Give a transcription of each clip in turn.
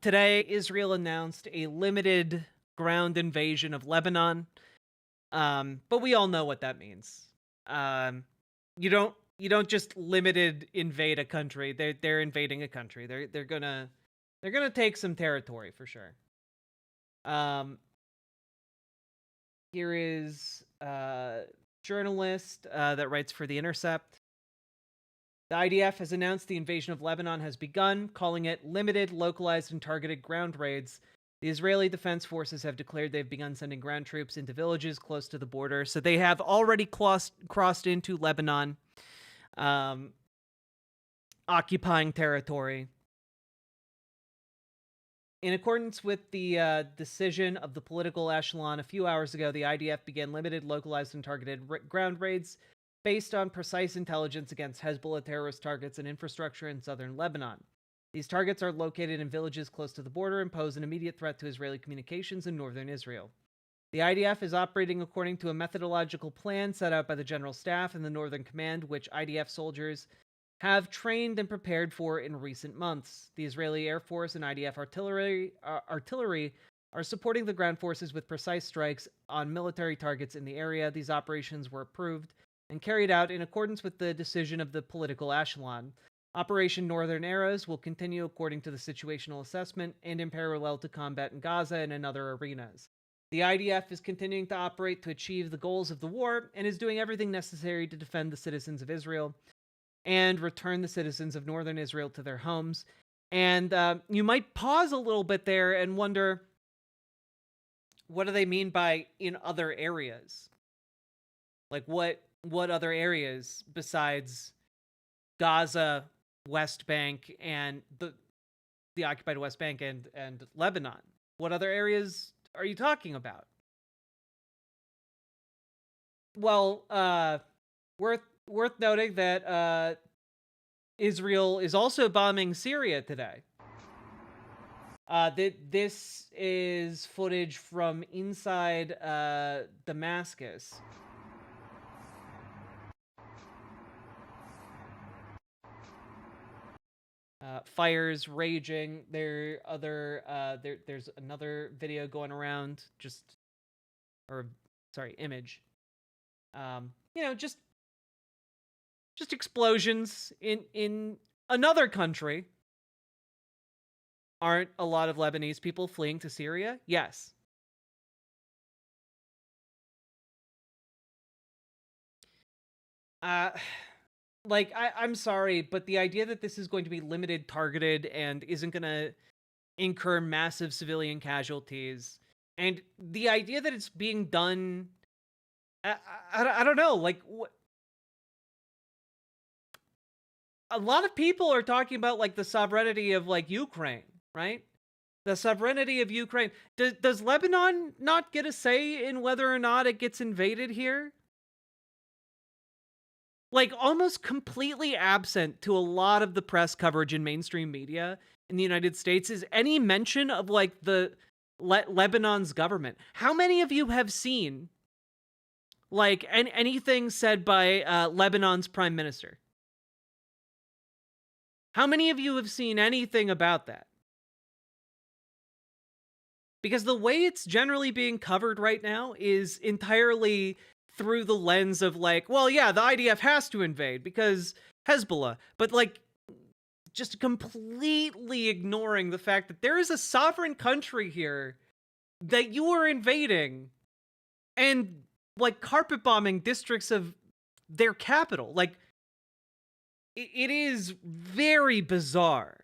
Today, Israel announced a limited ground invasion of Lebanon. But we all know what that means. Um, you don't just limited invade a country. They're invading a country. They're gonna take some territory for sure. Um, Here is journalist that writes for The Intercept. The IDF has announced the invasion of Lebanon has begun, calling it limited, localized, and targeted ground raids. The Israeli Defense Forces have declared they've begun sending ground troops into villages close to the border. So they have already crossed into Lebanon, um, occupying territory. In accordance with the decision of the political echelon a few hours ago, the IDF began limited, localized, and targeted ground raids based on precise intelligence against Hezbollah terrorist targets and infrastructure in southern Lebanon. These targets are located in villages close to the border and pose an immediate threat to Israeli communications in northern Israel. The IDF is operating according to a methodological plan set out by the General Staff and the Northern Command, which IDF soldiers have trained and prepared for in recent months. The Israeli Air Force and IDF artillery are supporting the ground forces with precise strikes on military targets in the area. These operations were approved and carried out in accordance with the decision of the political echelon. Operation Northern Arrows will continue according to the situational assessment and in parallel to combat in Gaza and in other arenas. The IDF is continuing to operate to achieve the goals of the war and is doing everything necessary to defend the citizens of Israel and return the citizens of northern Israel to their homes. And you might pause a little bit there and wonder, what do they mean by in other areas? Like what other areas besides Gaza, West Bank, and the occupied West Bank and Lebanon? What other areas are you talking about? Well, worth noting that Israel is also bombing Syria today. This is footage from inside Damascus. Fires raging. There's another video going around. Image. Just explosions in another country. Aren't a lot of Lebanese people fleeing to Syria? Yes. I'm sorry, but the idea that this is going to be limited, targeted, and isn't going to incur massive civilian casualties, and the idea that it's being done, I don't know, a lot of people are talking about, the sovereignty of, Ukraine, right? The sovereignty of Ukraine. Does Lebanon not get a say in whether or not it gets invaded here? Almost completely absent to a lot of the press coverage in mainstream media in the United States is any mention of the Lebanon's government. How many of you have seen anything said by Lebanon's prime minister? How many of you have seen anything about that? Because the way it's generally being covered right now is entirely through the lens of well, yeah, the IDF has to invade because Hezbollah, but just completely ignoring the fact that there is a sovereign country here that you are invading and carpet bombing districts of their capital. It is very bizarre.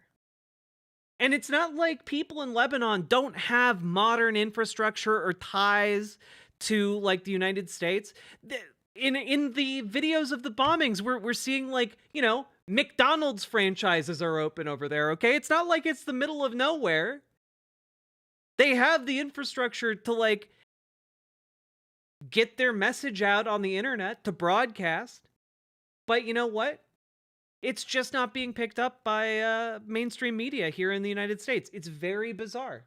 And it's not like people in Lebanon don't have modern infrastructure or ties to the United States. In the videos of the bombings, we're seeing McDonald's franchises are open over there, okay? It's not like it's the middle of nowhere. They have the infrastructure to get their message out on the internet, to broadcast. But you know what? It's just not being picked up by mainstream media here in the United States. It's very bizarre.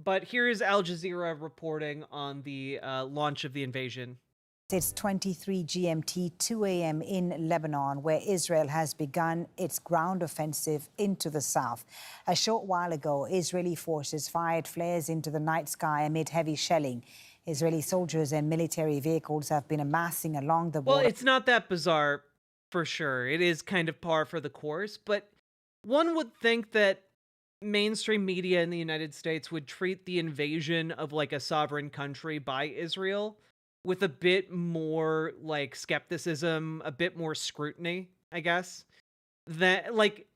But here is Al Jazeera reporting on the launch of the invasion. It's 23 GMT, 2 a.m. in Lebanon, where Israel has begun its ground offensive into the south. A short while ago, Israeli forces fired flares into the night sky amid heavy shelling. Israeli soldiers and military vehicles have been amassing along the Well, border. it's not that bizarre, for sure. It is kind of par for the course, but one would think that mainstream media in the United States would treat the invasion of like a sovereign country by Israel with a bit more like skepticism, a bit more scrutiny, I guess. That like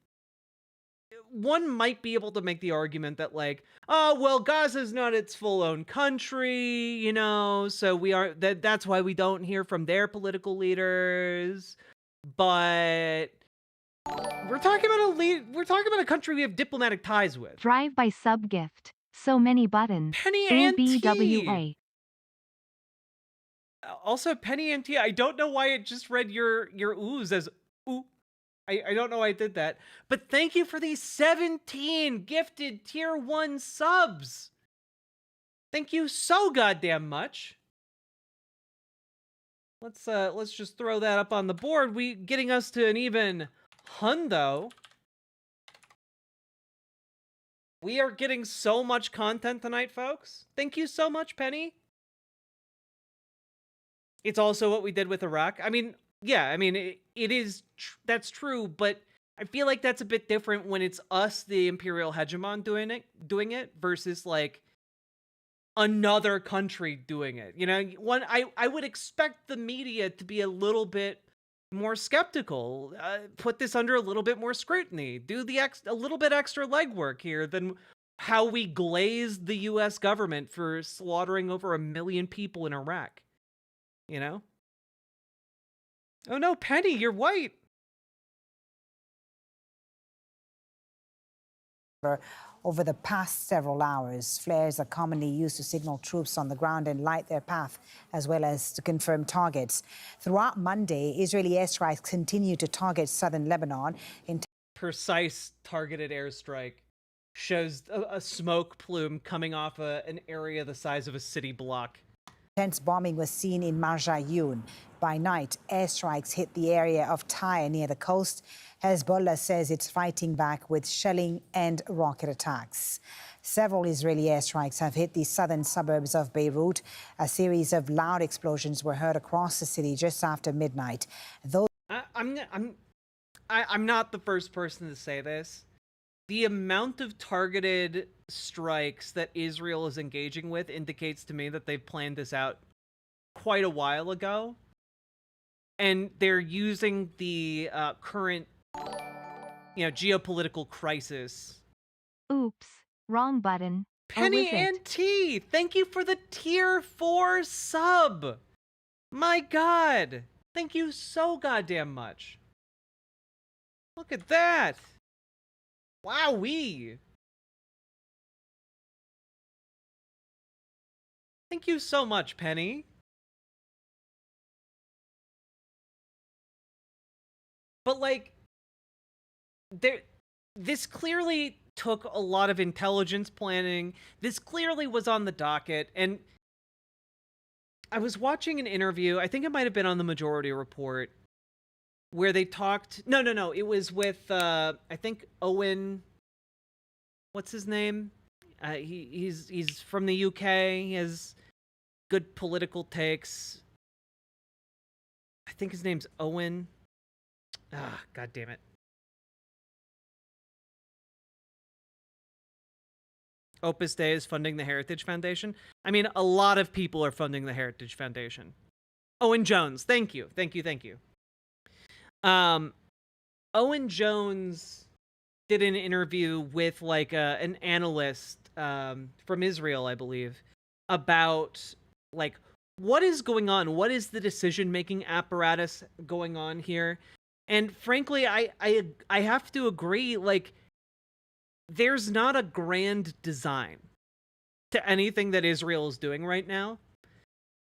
one might be able to make the argument that like, oh well, Gaza's not its full own country, so we are that's why we don't hear from their political leaders. But we're talking about a country we have diplomatic ties with. Drive by sub gift. So many buttons. Penny and T. ABWA. Also, Penny and T. I don't know why it just read your ooze as ooh. I don't know why I did that. But thank you for these 17 gifted tier 1 subs. Thank you so goddamn much. Let's just throw that up on the board. Getting us to an even hundo. We are getting so much content tonight, folks. Thank you so much, Penny. It's also what we did with Iraq. I mean, yeah, I mean, it is, that's true, but I feel like that's a bit different when it's us, the Imperial Hegemon, doing it versus like another country doing it. I would expect the media to be a little bit more skeptical, put this under a little bit more scrutiny, do a little bit extra legwork here than how we glazed the U.S. government for slaughtering over 1 million people in Iraq. Oh no, Penny, you're white. Over the past several hours, flares are commonly used to signal troops on the ground and light their path, as well as to confirm targets. Throughout Monday, Israeli airstrikes continue to target southern Lebanon. Precise targeted airstrike shows a smoke plume coming off an area the size of a city block. Intense bombing was seen in Marjayoun. By night, airstrikes hit the area of Tyre near the coast. Hezbollah says it's fighting back with shelling and rocket attacks. Several Israeli airstrikes have hit the southern suburbs of Beirut. A series of loud explosions were heard across the city just after midnight. I'm not the first person to say this. The amount of targeted strikes that Israel is engaging with indicates to me that they've planned this out quite a while ago. And they're using the current, geopolitical crisis. Oops, wrong button. Penny and T, thank you for the tier 4 sub. My God, thank you so goddamn much. Look at that. Wowee. Thank you so much, Penny. But like, this clearly took a lot of intelligence planning. This clearly was on the docket. And I was watching an interview, I think it might have been on the Majority Report, where they talked, no, it was with, I think Owen, what's his name? He's from the UK, he has good political takes. I think his name's Owen. God damn it. Opus Dei is funding the Heritage Foundation. I mean, a lot of people are funding the Heritage Foundation. Owen Jones, thank you. Owen Jones did an interview with like an analyst from Israel, I believe, about like what is going on, what is the decision-making apparatus going on here. And frankly, I have to agree, like, there's not a grand design to anything that Israel is doing right now.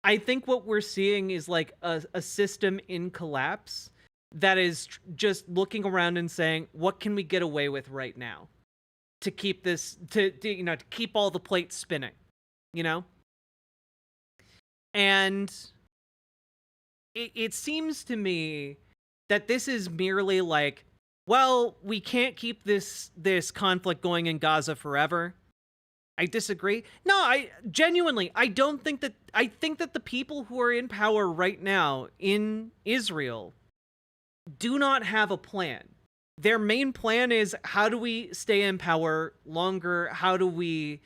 I think what we're seeing is like a system in collapse that is just looking around and saying, what can we get away with right now to keep this, to keep all the plates spinning, And it seems to me that this is merely like, well, we can't keep this conflict going in Gaza forever. I disagree. No, I genuinely, I don't think that, I think that the people who are in power right now in Israel do not have a plan. Their main plan is, how do we stay in power longer? How do we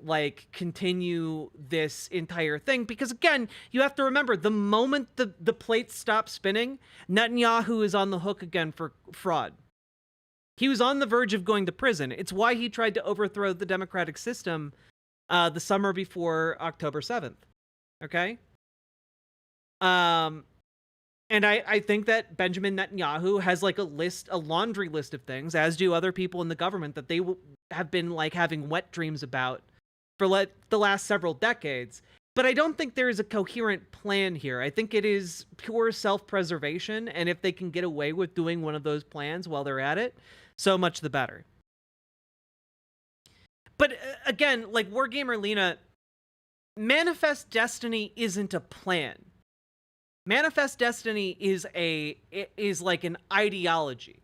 like continue this entire thing? Because again, you have to remember, the moment the plates stop spinning, Netanyahu is on the hook again for fraud. He was on the verge of going to prison. It's why he tried to overthrow the democratic system the summer before October 7th. Okay? And I think that Benjamin Netanyahu has like a laundry list of things, as do other people in the government, that they have been like having wet dreams about for like the last several decades. But I don't think there is a coherent plan here. I think it is pure self-preservation, and if they can get away with doing one of those plans while they're at it, so much the better. But again, like Wargamer Lena, Manifest Destiny isn't a plan. Manifest Destiny is like an ideology.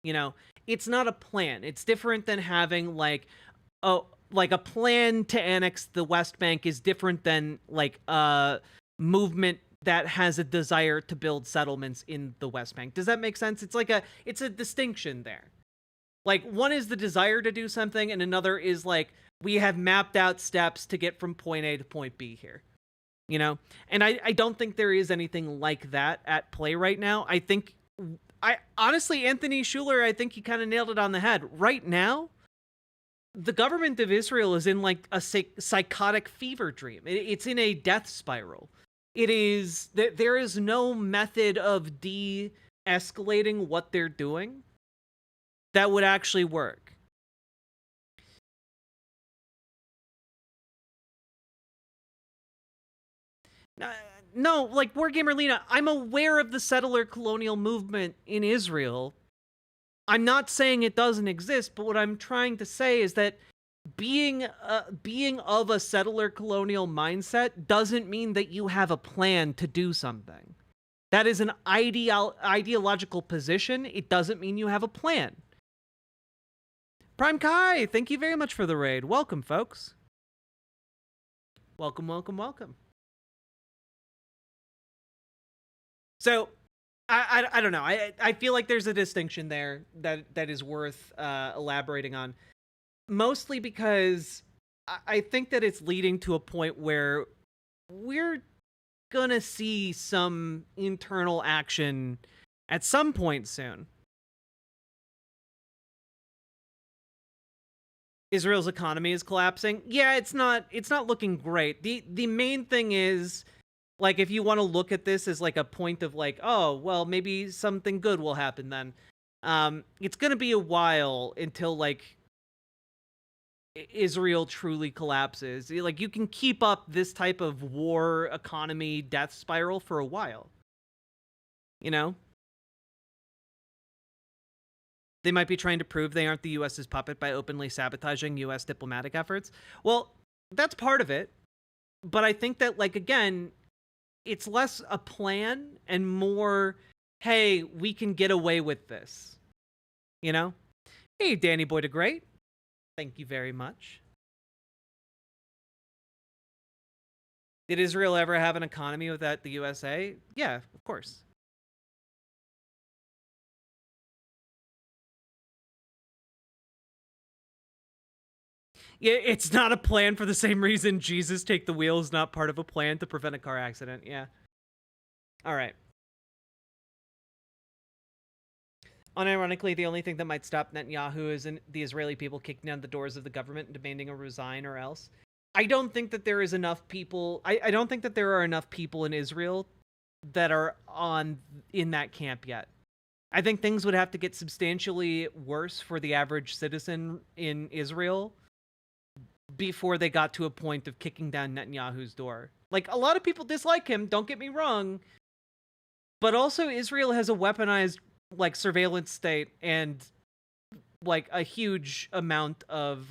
You know, it's not a plan. It's different than having like a plan to annex the West Bank is different than like a movement that has a desire to build settlements in the West Bank. Does that make sense? It's a distinction there. Like, one is the desire to do something, and another is like, we have mapped out steps to get from point A to point B here. You know? And I don't think there is anything like that at play right now. Honestly, Anthony Schuler, I think he kind of nailed it on the head. Right now, the government of Israel is in like a psychotic fever dream. It's in a death spiral. There is no method of de-escalating what they're doing that would actually work. No, like Wargamer Lena, I'm aware of the settler colonial movement in Israel. I'm not saying it doesn't exist, but what I'm trying to say is that being of a settler colonial mindset doesn't mean that you have a plan to do something. That is an ideological position. It doesn't mean you have a plan. Prime Kai, thank you very much for the raid. Welcome, folks. Welcome, welcome, welcome. So, I don't know. I feel like there's a distinction there that is worth elaborating on. Mostly because I think that it's leading to a point where we're gonna see some internal action at some point soon. Israel's economy is collapsing. Yeah, it's not looking great. The main thing is, like, if you want to look at this as like a point of like, oh, well, maybe something good will happen then. It's going to be a while until like Israel truly collapses. Like, you can keep up this type of war economy death spiral for a while. You know? They might be trying to prove they aren't the US's puppet by openly sabotaging US diplomatic efforts. Well, that's part of it. But I think that, like, again, it's less a plan and more, hey, we can get away with this. You know? Hey, Danny Boy the Great. Thank you very much. Did Israel ever have an economy without the USA? Yeah, of course. Yeah, it's not a plan for the same reason Jesus Take the Wheel is not part of a plan to prevent a car accident. Yeah. All right. Unironically, the only thing that might stop Netanyahu is the Israeli people kicking down the doors of the government and demanding a resign or else. I don't think that there is enough people. I don't think that there are enough people in Israel that are in that camp yet. I think things would have to get substantially worse for the average citizen in Israel before they got to a point of kicking down Netanyahu's door. Like, a lot of people dislike him, don't get me wrong. But also, Israel has a weaponized, like, surveillance state and, like, a huge amount of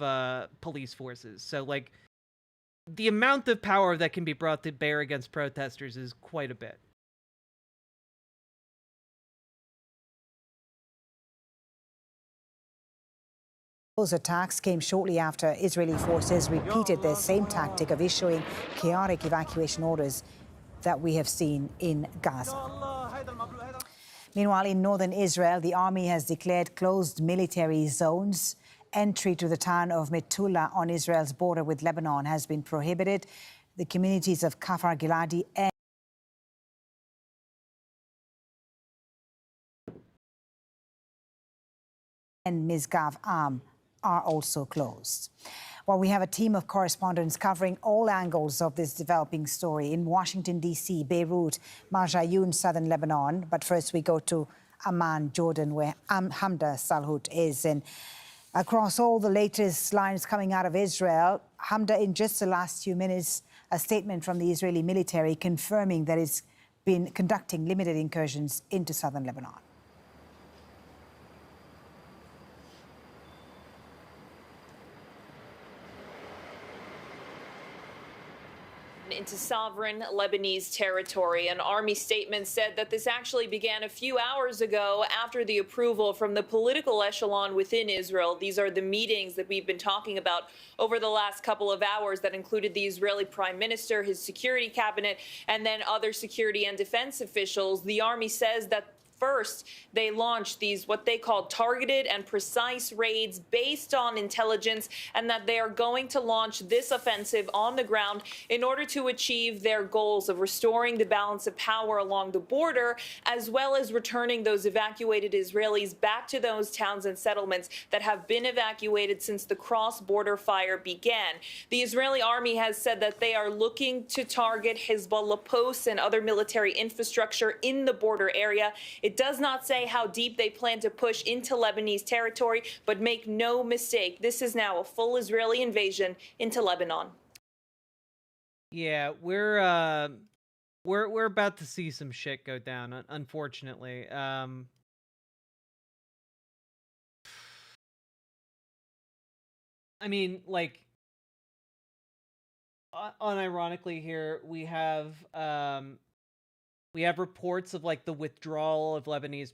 police forces. So, like, the amount of power that can be brought to bear against protesters is quite a bit. Those attacks came shortly after Israeli forces repeated their same tactic of issuing chaotic evacuation orders that we have seen in Gaza. Meanwhile, in northern Israel, the army has declared closed military zones. Entry to the town of Metula on Israel's border with Lebanon has been prohibited. The communities of Kafar Giladi and Misgav Am are also closed. Well, we have a team of correspondents covering all angles of this developing story in Washington, D.C., Beirut, Marjayoun, southern Lebanon. But first we go to Amman, Jordan, where Hamda Salhout is. And across all the latest lines coming out of Israel, Hamda, in just the last few minutes, a statement from the Israeli military confirming that it's been conducting limited incursions into southern Lebanon. Into sovereign Lebanese territory. An army statement said that this actually began a few hours ago after the approval from the political echelon within Israel. These are the meetings that we've been talking about over the last couple of hours that included the Israeli prime minister, his security cabinet, and then other security and defense officials. The army says that first, they launched these what they call targeted and precise raids based on intelligence, and that they are going to launch this offensive on the ground in order to achieve their goals of restoring the balance of power along the border, as well as returning those evacuated Israelis back to those towns and settlements that have been evacuated since the cross-border fire began. The Israeli army has said that they are looking to target Hezbollah posts and other military infrastructure in the border area. It does not say how deep they plan to push into Lebanese territory, but make no mistake, this is now a full Israeli invasion into Lebanon. Yeah, we're about to see some shit go down, unfortunately. I mean, like, unironically here, we have reports of like the withdrawal of Lebanese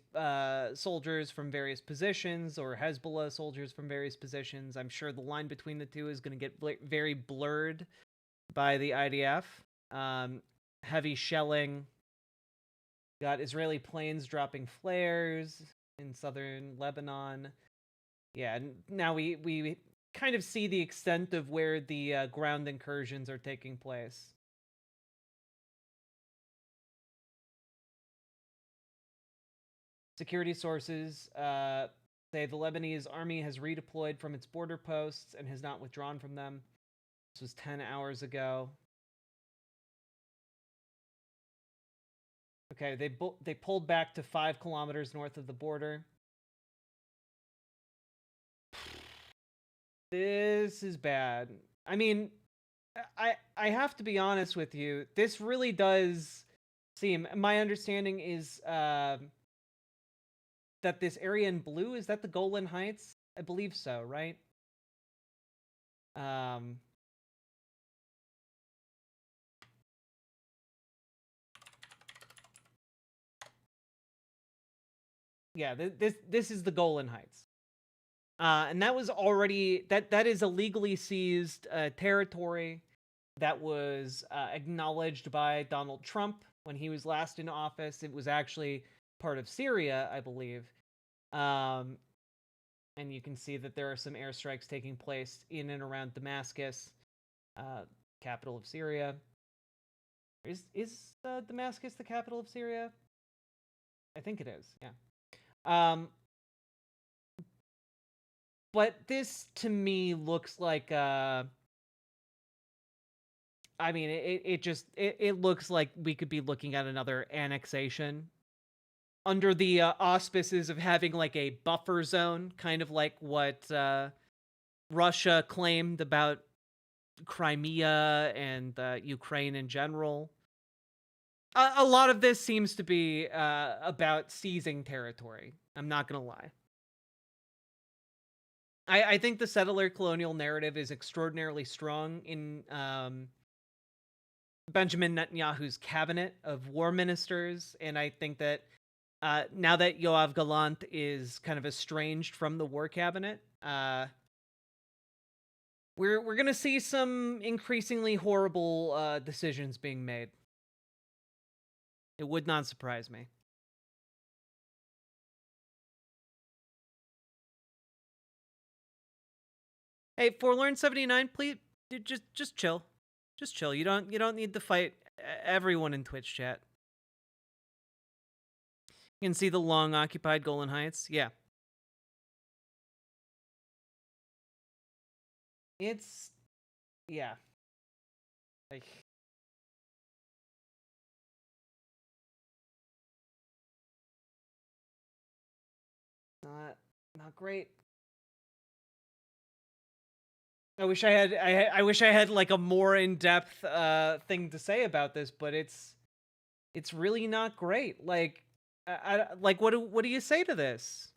soldiers from various positions, or Hezbollah soldiers from various positions. I'm sure the line between the two is going to get very blurred by the IDF. Heavy shelling. Got Israeli planes dropping flares in southern Lebanon. Yeah, now we kind of see the extent of where the ground incursions are taking place. Security sources say the Lebanese army has redeployed from its border posts and has not withdrawn from them. This was 10 hours ago. Okay, they pulled back to 5 kilometers north of the border. This is bad. I mean, I have to be honest with you. This really does seem... My understanding is... that this area in blue, is that the Golan Heights? I believe so, right? Yeah, this is the Golan Heights. And that was already, that is a legally seized territory that was acknowledged by Donald Trump when he was last in office. It was actually part of Syria, I believe. And you can see that there are some airstrikes taking place in and around Damascus, capital of Syria. Is Damascus the capital of Syria? I think it is, yeah. But this, to me, looks like... I mean, it looks like we could be looking at another annexation under the auspices of having like a buffer zone, kind of like what Russia claimed about Crimea and Ukraine in general. A lot of this seems to be about seizing territory. I'm not going to lie. I think the settler colonial narrative is extraordinarily strong in Benjamin Netanyahu's cabinet of war ministers, and I think that now that Yoav Gallant is kind of estranged from the war cabinet, we're gonna see some increasingly horrible decisions being made. It would not surprise me. Hey, Forlorn79, please just chill. Just chill. You don't need to fight everyone in Twitch chat. You can see the long occupied Golan Heights. Yeah. It's yeah. Like not great. I wish I had I wish I had like a more in-depth thing to say about this, but it's really not great. Like like what do you say to this?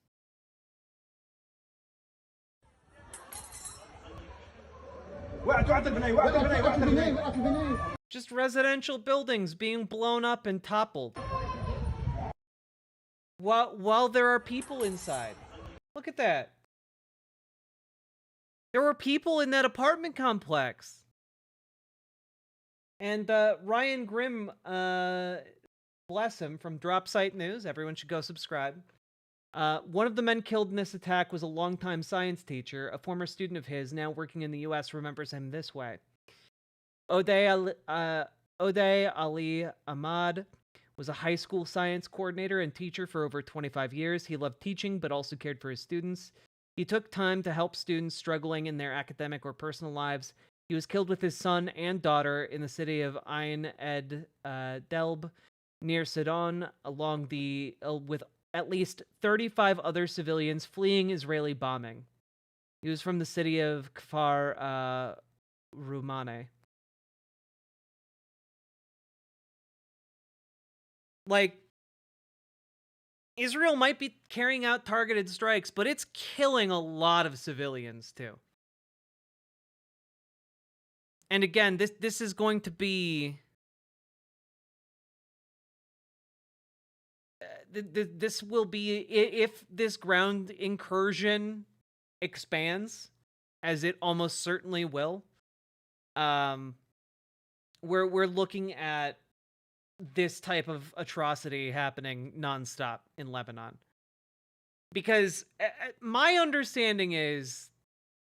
Just residential buildings being blown up and toppled. While there are people inside. Look at that. There were people in that apartment complex. And Ryan Grimm, bless him, from Drop Site News. Everyone should go subscribe. One of the men killed in this attack was a longtime science teacher. A former student of his, now working in the U.S., remembers him this way. Odeh Ali Ahmad was a high school science coordinator and teacher for over 25 years. He loved teaching, but also cared for his students. He took time to help students struggling in their academic or personal lives. He was killed with his son and daughter in the city of Ain ed Delb, near Sidon, along with at least 35 other civilians fleeing Israeli bombing. He was from the city of Kfar Rumane. Like, Israel might be carrying out targeted strikes, but it's killing a lot of civilians too. And again, this is going to be this will be, if this ground incursion expands, as it almost certainly will, we're looking at this type of atrocity happening nonstop in Lebanon. Because my understanding is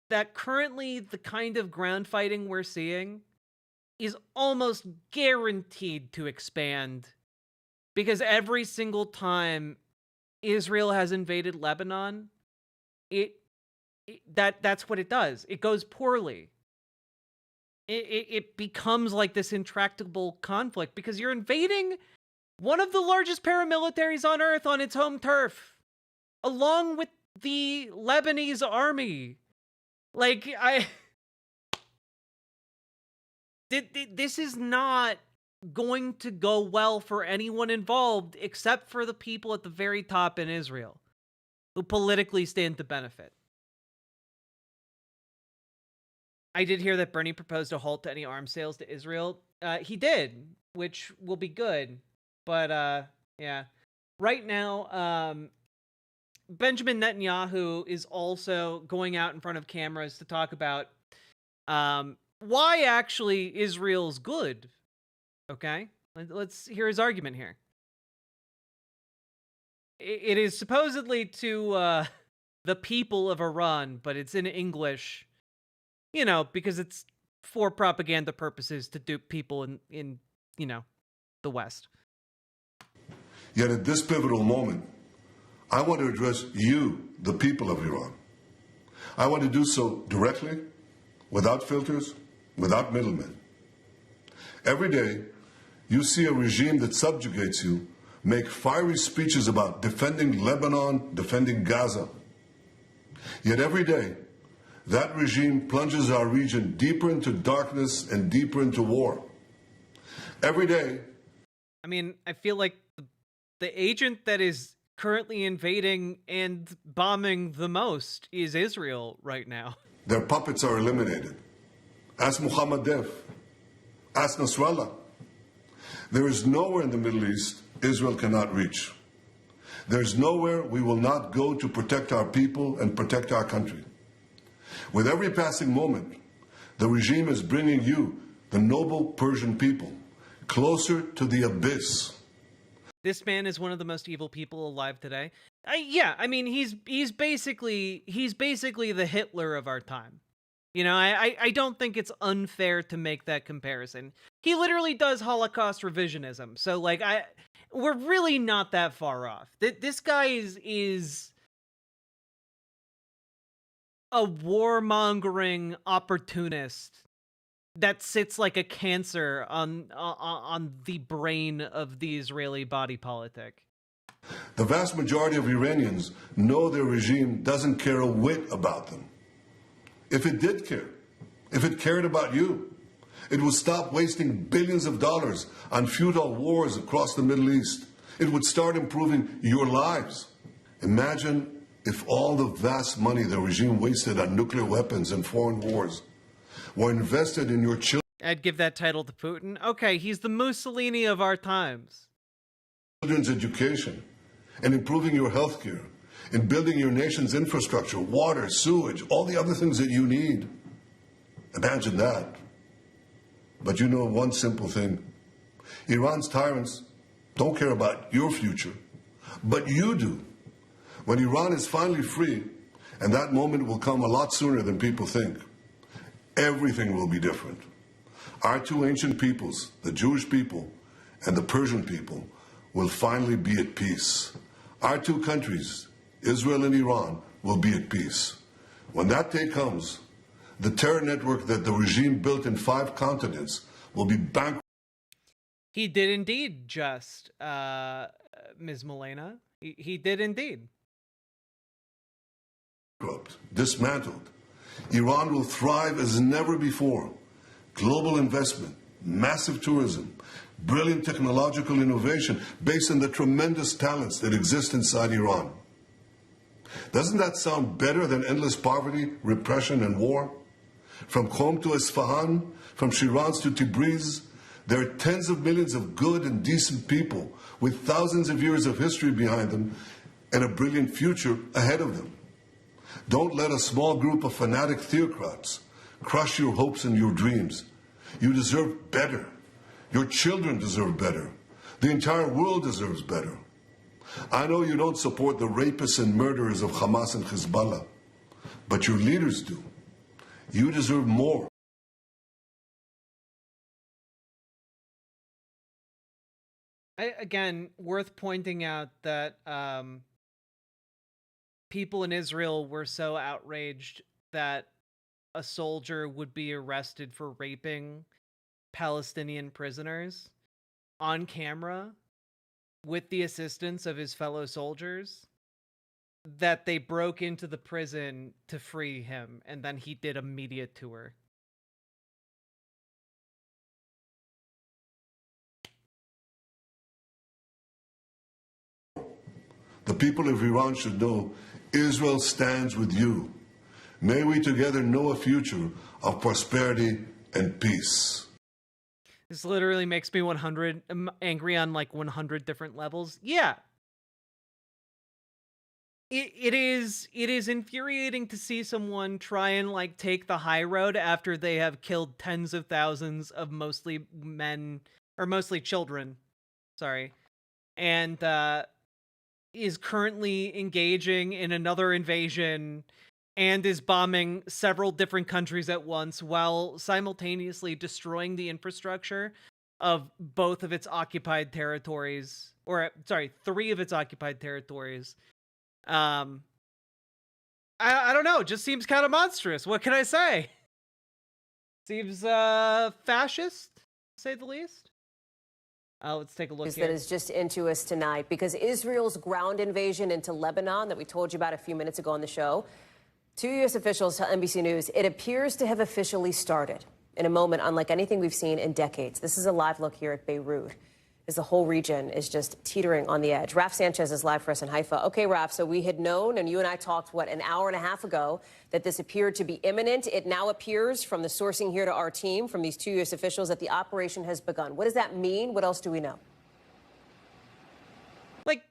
that currently the kind of ground fighting we're seeing is almost guaranteed to expand, because every single time Israel has invaded Lebanon, that's what it does. It goes poorly. It becomes like this intractable conflict because you're invading one of the largest paramilitaries on earth on its home turf, along with the Lebanese army. Like, this is not going to go well for anyone involved except for the people at the very top in Israel who politically stand to benefit. I did hear that Bernie proposed a halt to any arms sales to Israel. He did, which will be good. But, yeah. Right now, Benjamin Netanyahu is also going out in front of cameras to talk about why actually Israel's good. Okay? Let's hear his argument here. It is supposedly to the people of Iran, but it's in English. You know, because it's for propaganda purposes to dupe people in you know, the West. Yet at this pivotal moment, I want to address you, the people of Iran. I want to do so directly, without filters, without middlemen. Every day, you see a regime that subjugates you make fiery speeches about defending Lebanon, defending Gaza. Yet every day, that regime plunges our region deeper into darkness and deeper into war. Every day. I mean, I feel like the agent that is currently invading and bombing the most is Israel right now. Their puppets are eliminated. Ask Mohammed Dev. Ask Nasrallah. There is nowhere in the Middle East Israel cannot reach. There's nowhere we will not go to protect our people and protect our country. With every passing moment, The regime is bringing you, the noble Persian people, closer to the abyss. This man is one of the most evil people alive today. Yeah, I mean, he's basically the Hitler of our time. You know, I don't think it's unfair to make that comparison. He literally does Holocaust revisionism, so like we're really not that far off. This guy is a warmongering opportunist that sits like a cancer on the brain of the Israeli body politic. The vast majority of Iranians know their regime doesn't care a whit about them. If it did care, if it cared about you, it would stop wasting billions of dollars on futile wars across the Middle East. It would start improving your lives. Imagine if all the vast money the regime wasted on nuclear weapons and foreign wars were invested in your I'd give that title to Putin. Okay, he's the Mussolini of our times. children's education and improving your health care and building your nation's infrastructure, water, sewage, all the other things that you need. Imagine that. But you know one simple thing. Iran's tyrants don't care about your future, but you do. When Iran is finally free, and that moment will come a lot sooner than people think, everything will be different. Our two ancient peoples, the Jewish people and the Persian people, will finally be at peace. Our two countries, Israel and Iran, will be at peace. When that day comes, the terror network that the regime built in 5 continents will be bankrupt. He did indeed, just Ms. Milena. He did indeed. Dismantled. Iran will thrive as never before. Global investment, massive tourism, brilliant technological innovation based on the tremendous talents that exist inside Iran. Doesn't that sound better than endless poverty, repression, and war? From Qom to Isfahan, from Shiraz to Tabriz, there are tens of millions of good and decent people with thousands of years of history behind them and a brilliant future ahead of them. Don't let a small group of fanatic theocrats crush your hopes and your dreams. You deserve better. Your children deserve better. The entire world deserves better. I know you don't support the rapists and murderers of Hamas and Hezbollah, but your leaders do. You deserve more. Again, worth pointing out that people in Israel were so outraged that a soldier would be arrested for raping Palestinian prisoners on camera with the assistance of his fellow soldiers that they broke into the prison to free him, and then he did a media tour. The people of Iran should know Israel stands with you. May we together know a future of prosperity and peace. This literally makes me 100 angry on like 100 different levels. Yeah. It is infuriating to see someone try and like take the high road after they have killed tens of thousands of mostly men or mostly children. Sorry. And is currently engaging in another invasion and is bombing several different countries at once while simultaneously destroying the infrastructure of both of its occupied territories, or sorry, 3 of its occupied territories. I don't know, it just seems kind of monstrous. What can I say? Seems fascist, to say the least. Let's take a look here. That is just into us tonight because Israel's ground invasion into Lebanon that we told you about a few minutes ago on the show, 2 U.S. officials tell NBC News it appears to have officially started in a moment unlike anything we've seen in decades. This is a live look here at Beirut as the whole region is just teetering on the edge. Raf Sanchez is live for us in Haifa. Okay, Raf, so we had known, and you and I talked, an hour and a half ago, that this appeared to be imminent. It now appears from the sourcing here to our team, from these 2 U.S. officials, that the operation has begun. What does that mean? What else do we know? Like,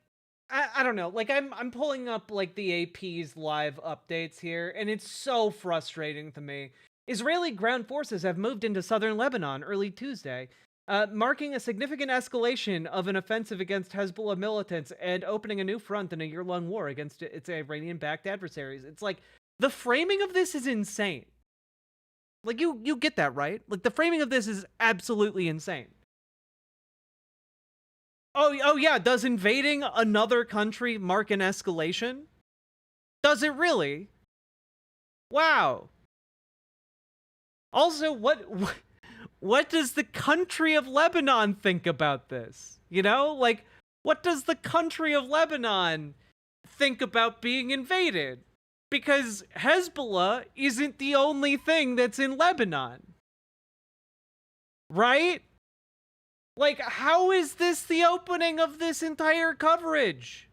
I don't know. Like, I'm pulling up, like, the AP's live updates here, and it's so frustrating to me Israeli ground forces have moved into southern Lebanon early Tuesday, marking a significant escalation of an offensive against Hezbollah militants and opening a new front in a year-long war against its Iranian-backed adversaries. It's like, the framing of this is insane. Like, you get that, right? Like, the framing of this is absolutely insane. Oh yeah, does invading another country mark an escalation? Does it really? Wow. Also, what does the country of Lebanon think about this? You know, like, what does the country of Lebanon think about being invaded? Because Hezbollah isn't the only thing that's in Lebanon. Right? Like, how is this the opening of this entire coverage?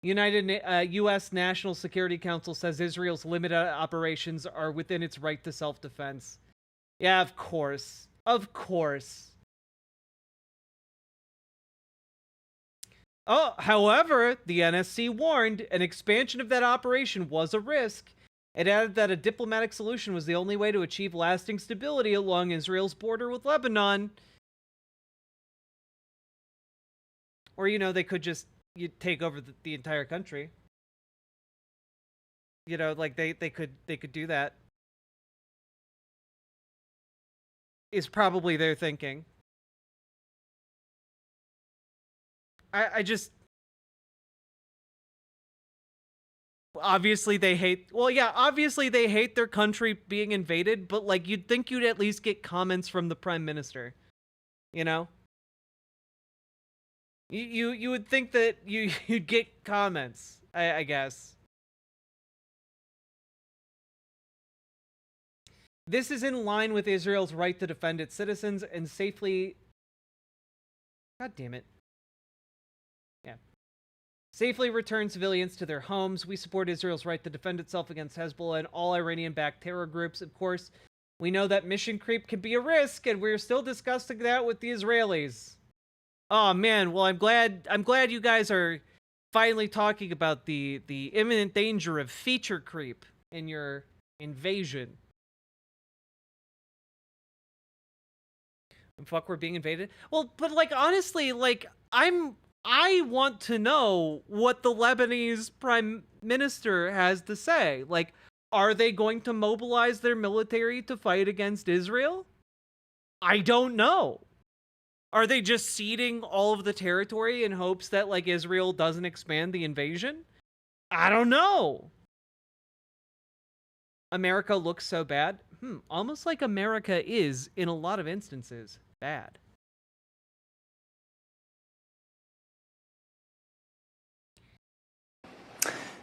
U.S. National Security Council says Israel's limited operations are within its right to self-defense. Yeah, of course. Of course. Oh, however, the NSC warned an expansion of that operation was a risk. It added that a diplomatic solution was the only way to achieve lasting stability along Israel's border with Lebanon. Or, you know, they could just take over the entire country. You know, like they could do that. Is probably their thinking. I just, obviously they hate, well, yeah, obviously they hate their country being invaded, but like, you'd think you'd at least get comments from the prime minister, you know? You would think that you'd get comments, I guess. This is in line with Israel's right to defend its citizens and safely, God damn it. Safely return civilians to their homes. We support Israel's right to defend itself against Hezbollah and all Iranian-backed terror groups. Of course, we know that mission creep can be a risk, and we're still discussing that with the Israelis. Oh man, well I'm glad you guys are finally talking about the imminent danger of feature creep in your invasion. And fuck, we're being invaded? Well, but like honestly, like I want to know what the Lebanese prime minister has to say. Like, are they going to mobilize their military to fight against Israel? I don't know. Are they just ceding all of the territory in hopes that, like, Israel doesn't expand the invasion? I don't know. America looks so bad. Almost like America is, in a lot of instances, bad.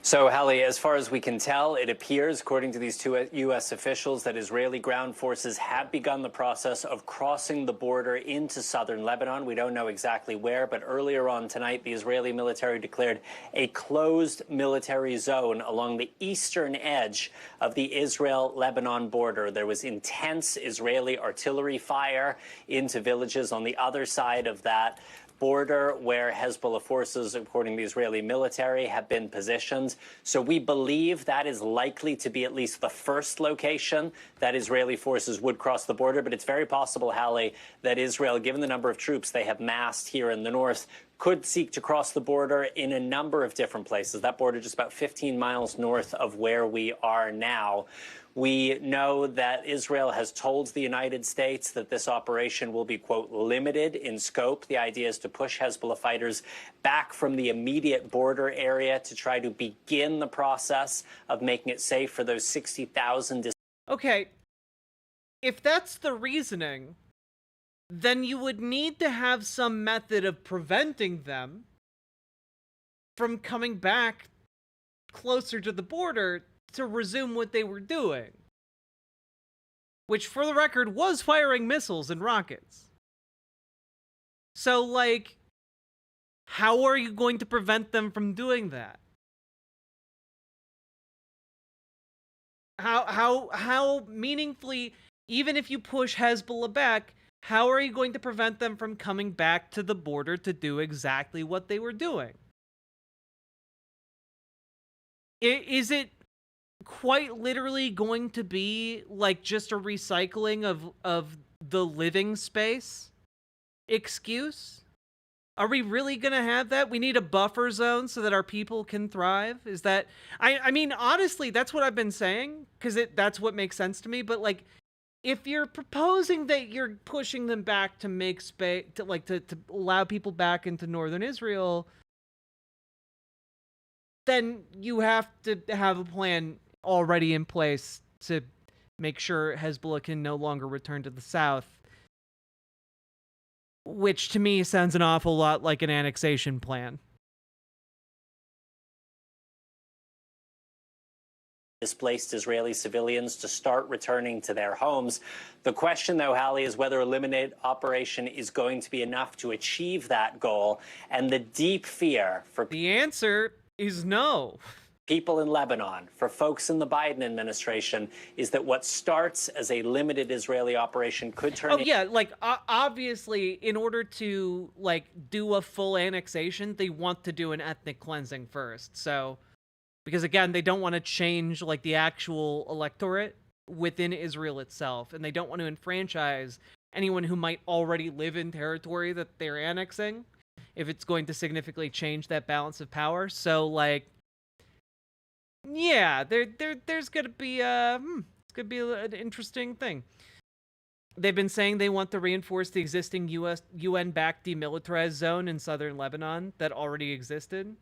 So, Hallie, as far as we can tell, it appears, according to these two U.S. officials, that Israeli ground forces have begun the process of crossing the border into southern Lebanon. We don't know exactly where, but earlier on tonight, the Israeli military declared a closed military zone along the eastern edge of the Israel-Lebanon border. There was intense Israeli artillery fire into villages on the other side of that border where Hezbollah forces, according to the Israeli military, have been positioned. So we believe that is likely to be at least the first location that Israeli forces would cross the border. But it's very possible, Hallie, that Israel, given the number of troops they have massed here in the north, could seek to cross the border in a number of different places. That border just about 15 miles north of where we are now. We know that Israel has told the United States that this operation will be, quote, limited in scope. The idea is to push Hezbollah fighters back from the immediate border area to try to begin the process of making it safe for those 60,000. Okay, if that's the reasoning, then you would need to have some method of preventing them from coming back closer to the border to resume what they were doing. Which, for the record, was firing missiles and rockets. So, like, how are you going to prevent them from doing that? How meaningfully, even if you push Hezbollah back, how are you going to prevent them from coming back to the border to do exactly what they were doing? Is it quite literally going to be like just a recycling of the living space excuse? Are we really gonna have that? We need a buffer zone so that our people can thrive? Is that I mean, honestly, that's what I've been saying, because that's what makes sense to me. But like, if you're proposing that you're pushing them back to make space to allow people back into northern Israel, then you have to have a plan already in place to make sure Hezbollah can no longer return to the south. Which to me sounds an awful lot like an annexation plan. Displaced Israeli civilians to start returning to their homes. The question, though, Hallie, is whether a limited operation is going to be enough to achieve that goal. And the deep fear for the answer is no. People in Lebanon, for folks in the Biden administration, is that what starts as a limited Israeli operation could turn. Oh yeah, like obviously, in order to like do a full annexation, they want to do an ethnic cleansing first. So, because again, they don't want to change like the actual electorate within Israel itself, and they don't want to enfranchise anyone who might already live in territory that they're annexing, if it's going to significantly change that balance of power. So like, yeah, there's gonna be it's gonna be an interesting thing. They've been saying they want to reinforce the existing UN-backed demilitarized zone in southern Lebanon that already existed.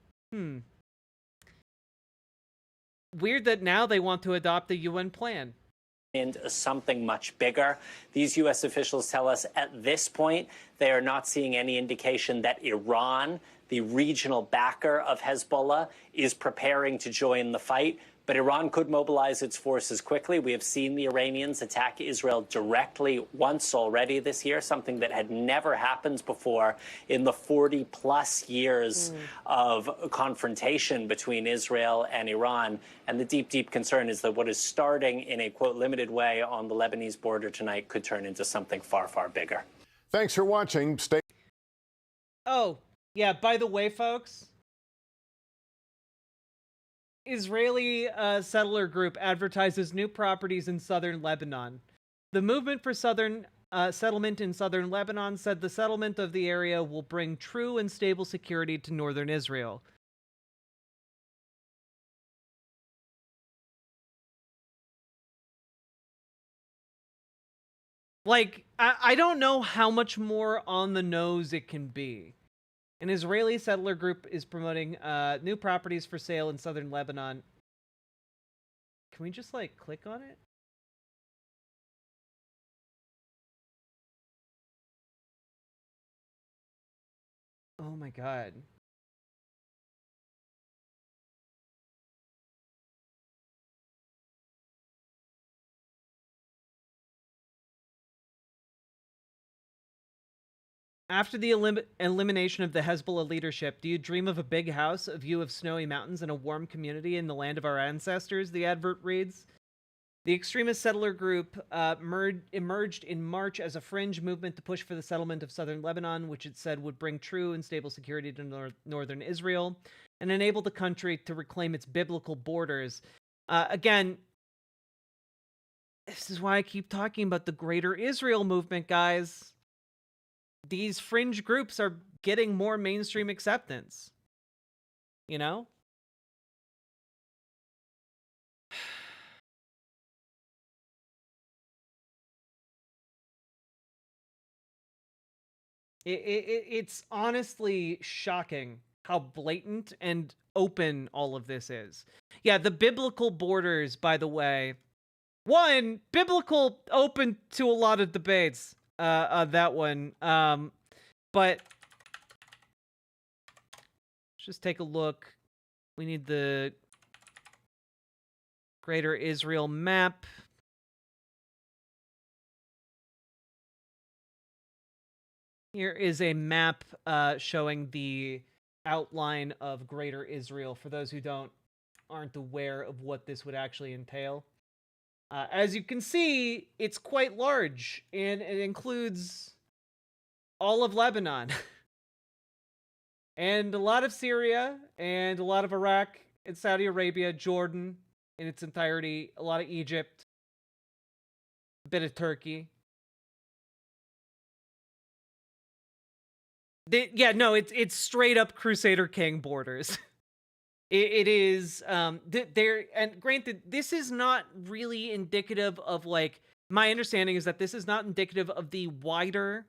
Weird that now they want to adopt the UN plan. Into something much bigger. These U.S. officials tell us at this point they are not seeing any indication that Iran, the regional backer of Hezbollah, is preparing to join the fight. But Iran could mobilize its forces quickly. We have seen the Iranians attack Israel directly once already this year, something that had never happened before in the 40-plus years of confrontation between Israel and Iran. And the deep, deep concern is that what is starting in a, quote, limited way on the Lebanese border tonight could turn into something far, far bigger. Thanks for watching. Stay. Oh, yeah, by the way, folks, Israeli settler group advertises new properties in southern Lebanon. The movement for southern settlement in southern Lebanon said the settlement of the area will bring true and stable security to northern Israel. Like, I don't know how much more on the nose it can be. An Israeli settler group is promoting new properties for sale in southern Lebanon. Can we just, like, click on it? Oh my god. After the elimination of the Hezbollah leadership, do you dream of a big house, a view of snowy mountains, and a warm community in the land of our ancestors? The advert reads. The extremist settler group emerged in March as a fringe movement to push for the settlement of southern Lebanon, which it said would bring true and stable security to northern Israel and enable the country to reclaim its biblical borders. Again, this is why I keep talking about the Greater Israel movement, guys. These fringe groups are getting more mainstream acceptance. You know? It's honestly shocking how blatant and open all of this is. Yeah, the biblical borders, by the way. One, biblical open to a lot of debates. That one. But let's just take a look. We need the Greater Israel map. Here is a map showing the outline of Greater Israel for those who aren't aware of what this would actually entail. As you can see, it's quite large, and it includes all of Lebanon, and a lot of Syria, and a lot of Iraq, and Saudi Arabia, Jordan in its entirety, a lot of Egypt, a bit of Turkey. Yeah, no, it's straight up Crusader King borders. It is, there, and granted, this is not really indicative of, like, my understanding is that this is not indicative of the wider,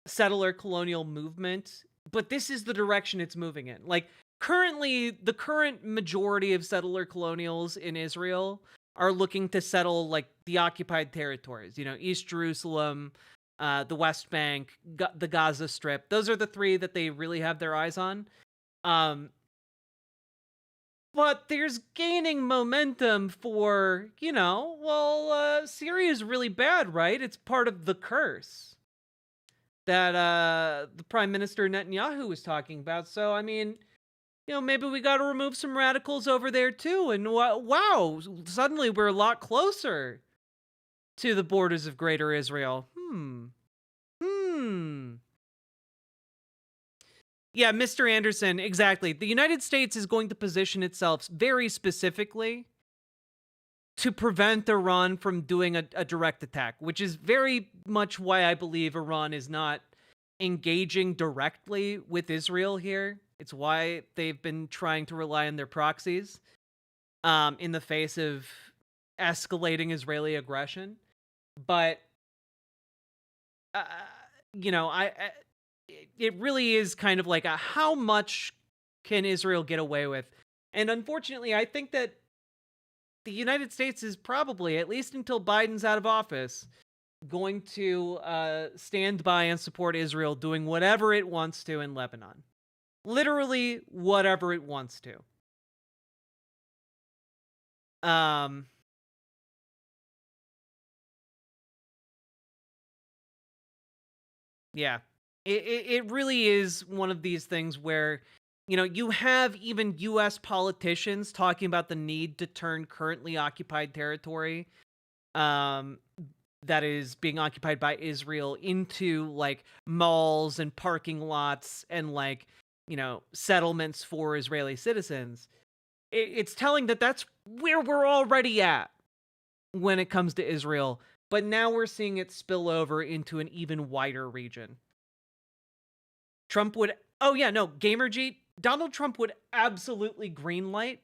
settler colonial movement, but this is the direction it's moving in. Like, currently, the current majority of settler colonials in Israel are looking to settle, like, the occupied territories, East Jerusalem, the West Bank, the Gaza Strip. Those are the three that they really have their eyes on. But there's gaining momentum for, Syria is really bad, right? It's part of the curse that the Prime Minister Netanyahu was talking about. So, I mean, maybe we got to remove some radicals over there too. And wow, suddenly we're a lot closer to the borders of Greater Israel. Yeah, Mr. Anderson, exactly. The United States is going to position itself very specifically to prevent Iran from doing a direct attack, which is very much why I believe Iran is not engaging directly with Israel here. It's why they've been trying to rely on their proxies in the face of escalating Israeli aggression. But, it really is kind of like how much can Israel get away with? And unfortunately, I think that the United States is probably, at least until Biden's out of office, going to stand by and support Israel doing whatever it wants to in Lebanon. Literally whatever it wants to. Yeah. It really is one of these things where, you have even U.S. politicians talking about the need to turn currently occupied territory that is being occupied by Israel into, like, malls and parking lots and, like, settlements for Israeli citizens. It's telling that that's where we're already at when it comes to Israel, but now we're seeing it spill over into an even wider region. Gamerjeet, Donald Trump would absolutely greenlight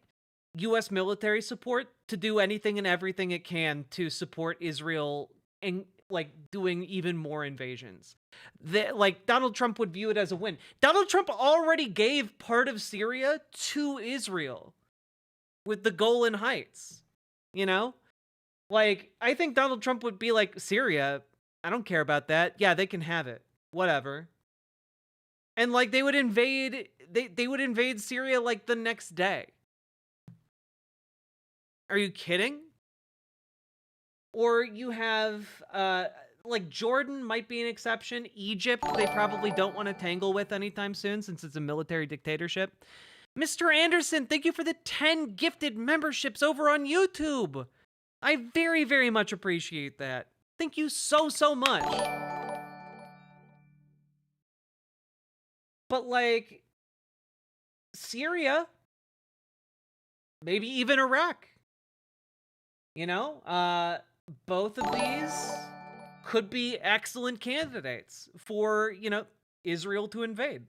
U.S. military support to do anything and everything it can to support Israel and, like, doing even more invasions. Donald Trump would view it as a win. Donald Trump already gave part of Syria to Israel with the Golan Heights, I think Donald Trump would be like, Syria, I don't care about that. Yeah, they can have it. Whatever. And, like, they would invade Syria, like, the next day. Are you kidding? Or you have, Jordan might be an exception. Egypt, they probably don't want to tangle with anytime soon since it's a military dictatorship. Mr. Anderson, thank you for the 10 gifted memberships over on YouTube. I very, very much appreciate that. Thank you so, so much. But, like, Syria, maybe even Iraq, both of these could be excellent candidates for, Israel to invade.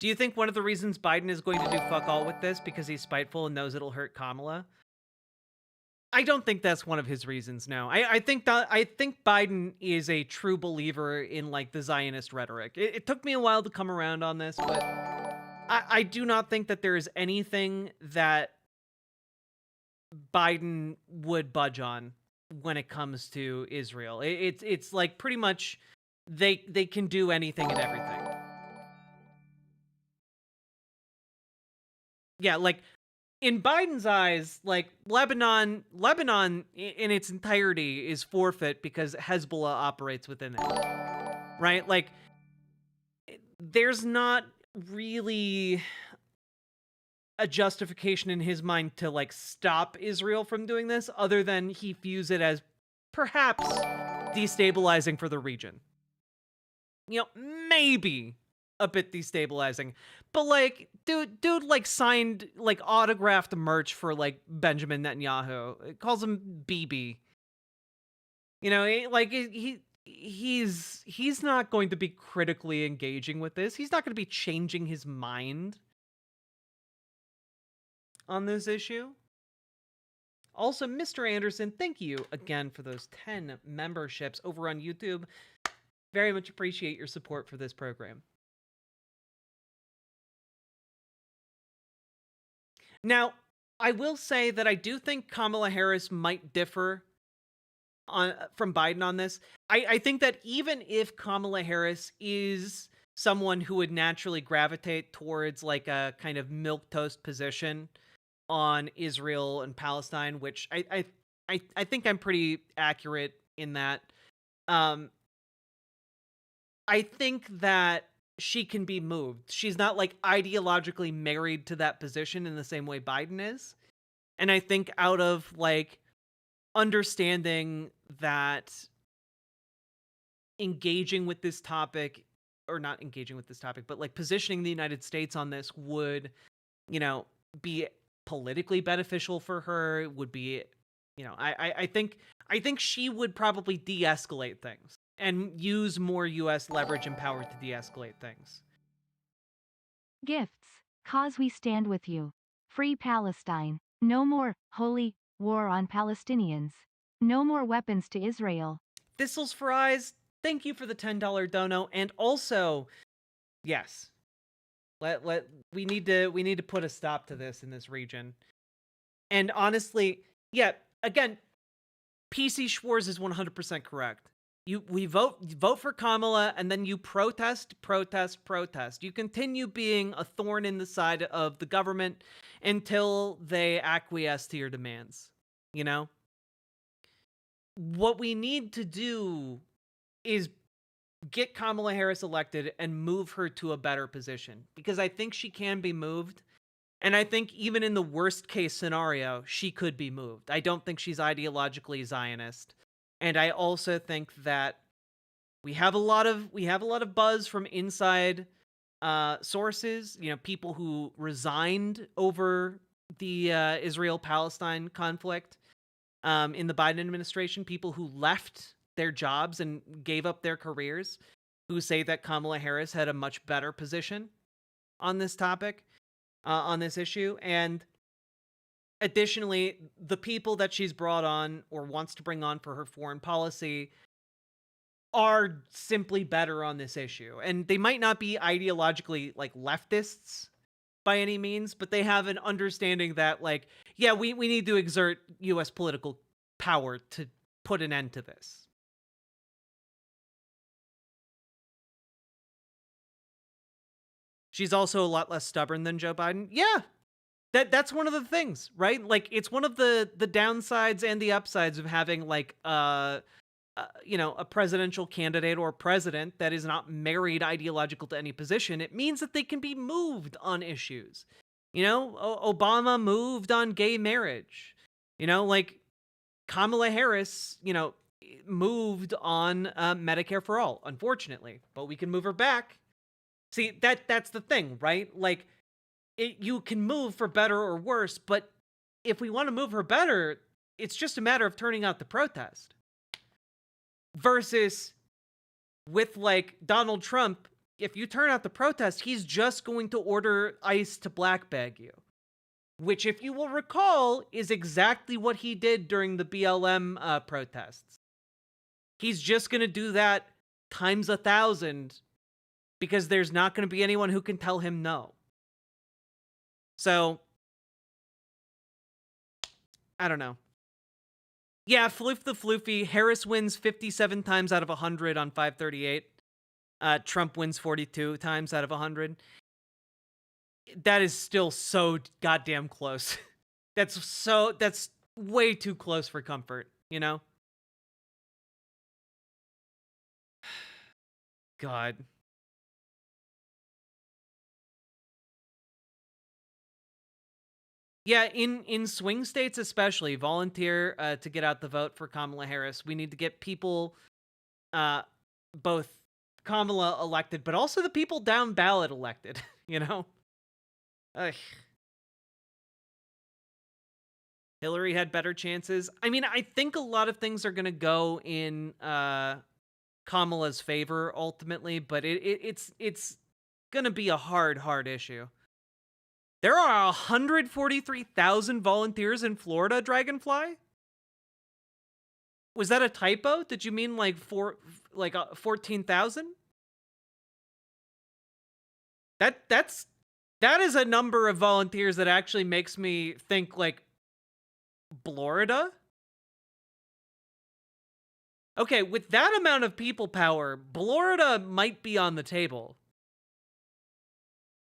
Do you think one of the reasons Biden is going to do fuck all with this because he's spiteful and knows it'll hurt Kamala? I don't think that's one of his reasons, no. I think Biden is a true believer in, like, the Zionist rhetoric. It took me a while to come around on this, but I do not think that there is anything that Biden would budge on when it comes to Israel. It's like pretty much they can do anything and everything. Yeah, like, in Biden's eyes, like, Lebanon in its entirety is forfeit because Hezbollah operates within it. Right? Like, there's not really a justification in his mind to like stop Israel from doing this, other than he views it as perhaps destabilizing for the region. You know, maybe a bit destabilizing, but like, dude, like signed, like autographed merch for like Benjamin Netanyahu. It calls him BB. You know, he's not going to be critically engaging with this. He's not going to be changing his mind on this issue. Also, Mr. Anderson, thank you again for those 10 memberships over on YouTube. Very much appreciate your support for this program. Now, I will say that I do think Kamala Harris might differ from Biden on this. I think that even if Kamala Harris is someone who would naturally gravitate towards like a kind of milquetoast position on Israel and Palestine, which I think I'm pretty accurate in that. I think that she can be moved. She's not like ideologically married to that position in the same way Biden is. And I think out of like understanding that engaging with this topic, or not engaging with this topic, but like positioning the United States on this would, you know, be politically beneficial for her, would be, you know, I think she would probably de-escalate things and use more US leverage and power to de-escalate things. Gifts. Cause we stand with you. Free Palestine. No more holy war on Palestinians. No more weapons to Israel. Thistles for Eyes, thank you for the $10 dono, and also, yes, we need to put a stop to this in this region. And honestly, yeah, again, PC Schwarz is 100% correct. We vote for Kamala, and then you protest. You continue being a thorn in the side of the government until they acquiesce to your demands. You know? What we need to do is get Kamala Harris elected and move her to a better position, because I think she can be moved. And I think even in the worst case scenario, she could be moved. I don't think she's ideologically Zionist. And I also think that we have a lot of buzz from inside sources, you know, people who resigned over the Israel-Palestine conflict in the Biden administration, people who left their jobs and gave up their careers, who say that Kamala Harris had a much better position on this topic, on this issue. And additionally, the people that she's brought on or wants to bring on for her foreign policy are simply better on this issue. And they might not be ideologically like leftists by any means, but they have an understanding that like, yeah, we need to exert US political power to put an end to this. She's also a lot less stubborn than Joe Biden. Yeah. That's one of the things, right? Like, it's one of the downsides and the upsides of having like you know, a presidential candidate or president that is not married ideological to any position. It means that they can be moved on issues. You know, Obama moved on gay marriage. You know, like Kamala Harris, you know, moved on Medicare for all, unfortunately, but we can move her back. See, that's the thing, right? Like, you can move for better or worse, but if we want to move her better, it's just a matter of turning out the protest. Versus with like Donald Trump, if you turn out the protest, he's just going to order ICE to black bag you. Which, if you will recall, is exactly what he did during the BLM protests. He's just going to do that times 1,000 because there's not going to be anyone who can tell him no. So, I don't know. Yeah, Floof the Floofy. Harris wins 57 times out of 100 on 538. Trump wins 42 times out of 100. That is still so goddamn close. That's way too close for comfort, you know? God. Yeah, in swing states especially, volunteer to get out the vote for Kamala Harris. We need to get people, uh, both Kamala elected, but also the people down ballot elected. You know, Ugh. Hillary had better chances. I mean, I think a lot of things are gonna go in Kamala's favor ultimately, but it's gonna be a hard issue. There are 143,000 volunteers in Florida, Dragonfly? Was that a typo? Did you mean like 14,000? That is a number of volunteers that actually makes me think like Florida? Okay, with that amount of people power, Florida might be on the table.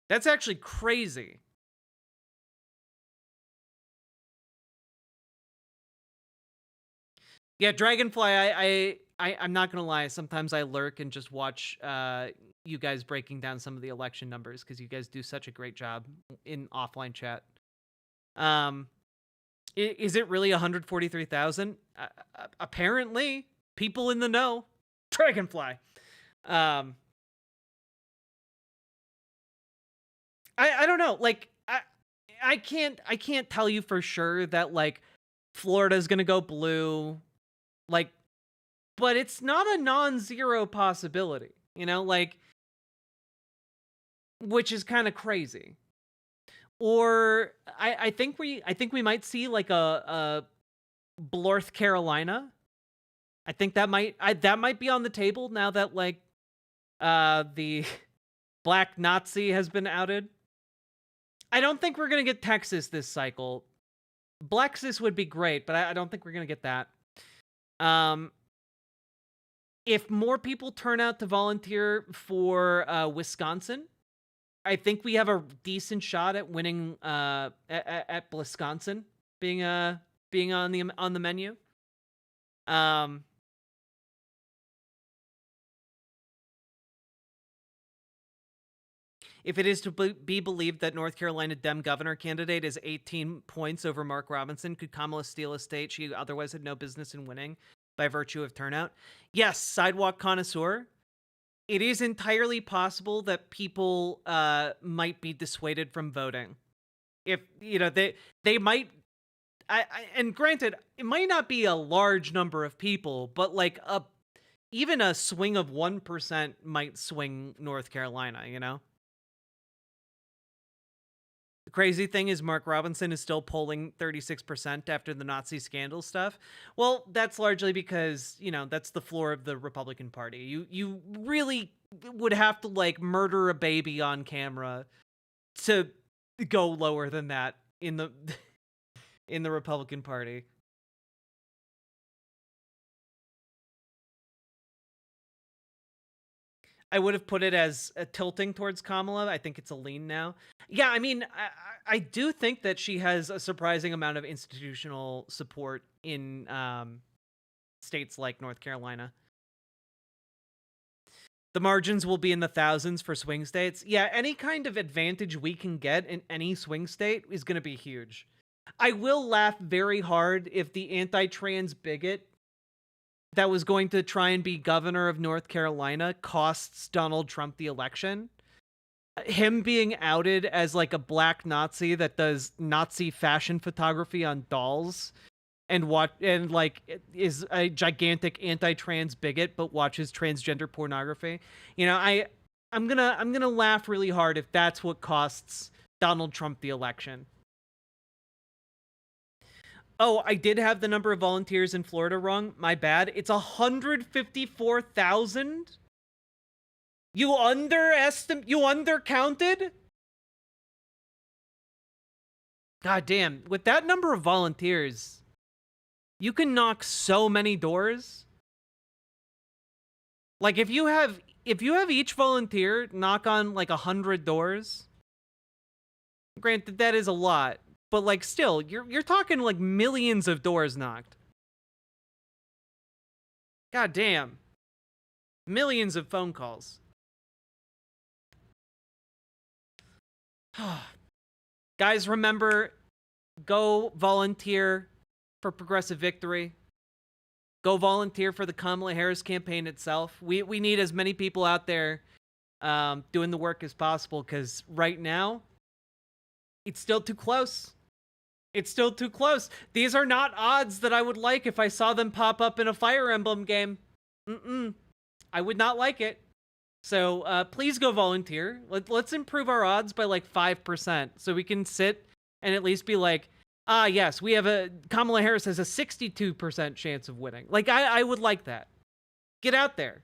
That's actually crazy. Yeah, Dragonfly, I'm not gonna lie. Sometimes I lurk and just watch you guys breaking down some of the election numbers because you guys do such a great job in offline chat. Is it really 143,000? Apparently, people in the know. Dragonfly. I don't know. Like I can't tell you for sure that like Florida's gonna go blue. Like, but it's not a non-zero possibility, you know, like, which is kind of crazy. Or I think we might see like a North Carolina. I think that might be on the table now that like the Black Nazi has been outed. I don't think we're gonna get Texas this cycle. Blexis would be great, but I don't think we're gonna get that. If more people turn out to volunteer for Wisconsin, I think we have a decent shot at winning at Wisconsin being on the menu. If it is to be believed that North Carolina Dem governor candidate is 18 points over Mark Robinson, could Kamala steal a state she otherwise had no business in winning by virtue of turnout? Yes, sidewalk connoisseur. It is entirely possible that people might be dissuaded from voting. If, you know, they might... and granted, it might not be a large number of people, but like even a swing of 1% might swing North Carolina, you know? The crazy thing is Mark Robinson is still polling 36% after the Nazi scandal stuff. Well, that's largely because, you know, that's the floor of the Republican Party. You really would have to like murder a baby on camera to go lower than that in the in the Republican Party. I would have put it as a tilting towards Kamala. I think it's a lean now. Yeah, I mean, I do think that she has a surprising amount of institutional support in states like North Carolina. The margins will be in the thousands for swing states. Yeah, any kind of advantage we can get in any swing state is going to be huge. I will laugh very hard if the anti-trans bigot that was going to try and be governor of North Carolina costs Donald Trump the election. Him being outed as like a black Nazi that does Nazi fashion photography on dolls and like is a gigantic anti-trans bigot but watches transgender pornography. You know, I'm gonna laugh really hard if that's what costs Donald Trump the election. Oh, I did have the number of volunteers in Florida wrong. My bad. It's 154,000. You undercounted? God damn. With that number of volunteers, you can knock so many doors. Like if you have each volunteer knock on like 100 doors, granted that is a lot. But like still, you're talking like millions of doors knocked. God damn. Millions of phone calls. Guys, remember, go volunteer for Progressive Victory. Go volunteer for the Kamala Harris campaign itself. We need as many people out there doing the work as possible, because right now, it's still too close. It's still too close. These are not odds that I would like if I saw them pop up in a Fire Emblem game. I would not like it. So please go volunteer. Let's improve our odds by like 5%, so we can sit and at least be like, yes, Kamala Harris has a 62% chance of winning. Like, I would like that. Get out there.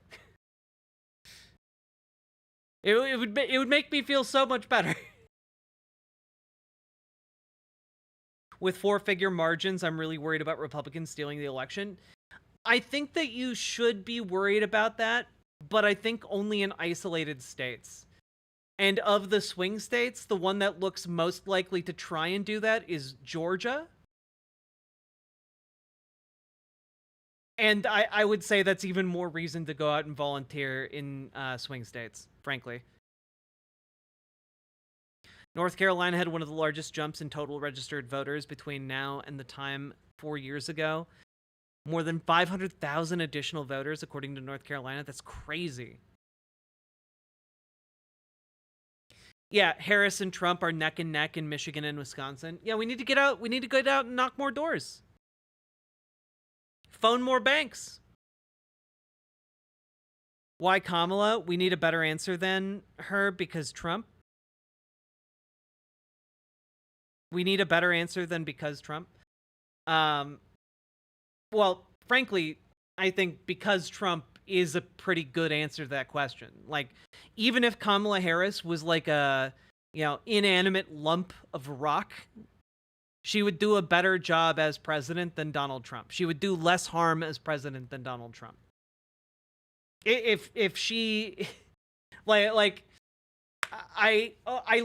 It would make me feel so much better. With 4-figure margins, I'm really worried about Republicans stealing the election. I think that you should be worried about that, but I think only in isolated states. And of the swing states, the one that looks most likely to try and do that is Georgia. And I would say that's even more reason to go out and volunteer in swing states, frankly. North Carolina had one of the largest jumps in total registered voters between now and the time 4 years ago. More than 500,000 additional voters, according to North Carolina. That's crazy. Yeah, Harris and Trump are neck and neck in Michigan and Wisconsin. Yeah, we need to get out. We need to get out and knock more doors. Phone more banks. Why Kamala? We need a better answer than her because Trump. We need a better answer than because Trump. Well, frankly, I think because Trump is a pretty good answer to that question. Like, even if Kamala Harris was like a, inanimate lump of rock, she would do a better job as president than Donald Trump. She would do less harm as president than Donald Trump. If she, I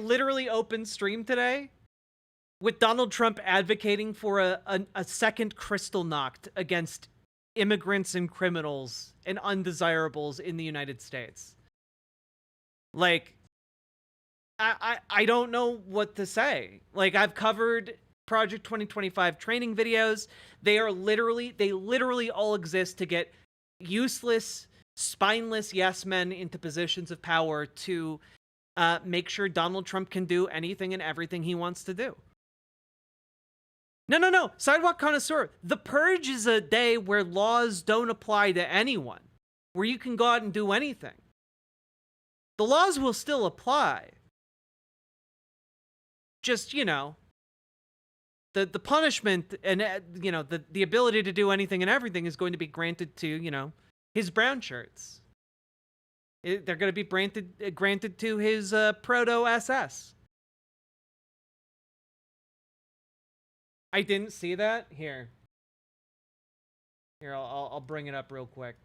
literally opened stream today with Donald Trump advocating for a second Kristallnacht against immigrants and criminals and undesirables in the United States. Like, I don't know what to say. Like, I've covered Project 2025 training videos. They literally all exist to get useless, spineless yes men into positions of power to make sure Donald Trump can do anything and everything he wants to do. No. Sidewalk connoisseur. The Purge is a day where laws don't apply to anyone, where you can go out and do anything. The laws will still apply. Just, the punishment and, the ability to do anything and everything is going to be granted to, his brown shirts. They're going to be granted to his proto-SS. I didn't see that. Here, I'll bring it up real quick.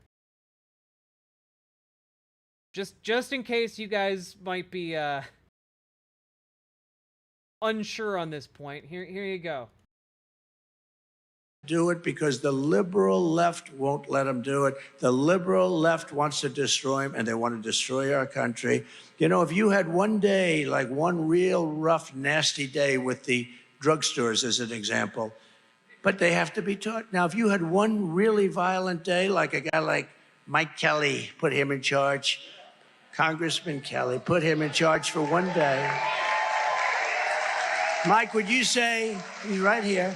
Just in case you guys might be unsure on this point. Here you go. Do it because the liberal left won't let them do it. The liberal left wants to destroy them, and they want to destroy our country. If you had one day, like one real rough, nasty day with the drugstores as an example, but they have to be taught. Now, if you had one really violent day, like a guy like Mike Kelly, put him in charge, Congressman Kelly, put him in charge for one day. Mike, would you say, he's right here,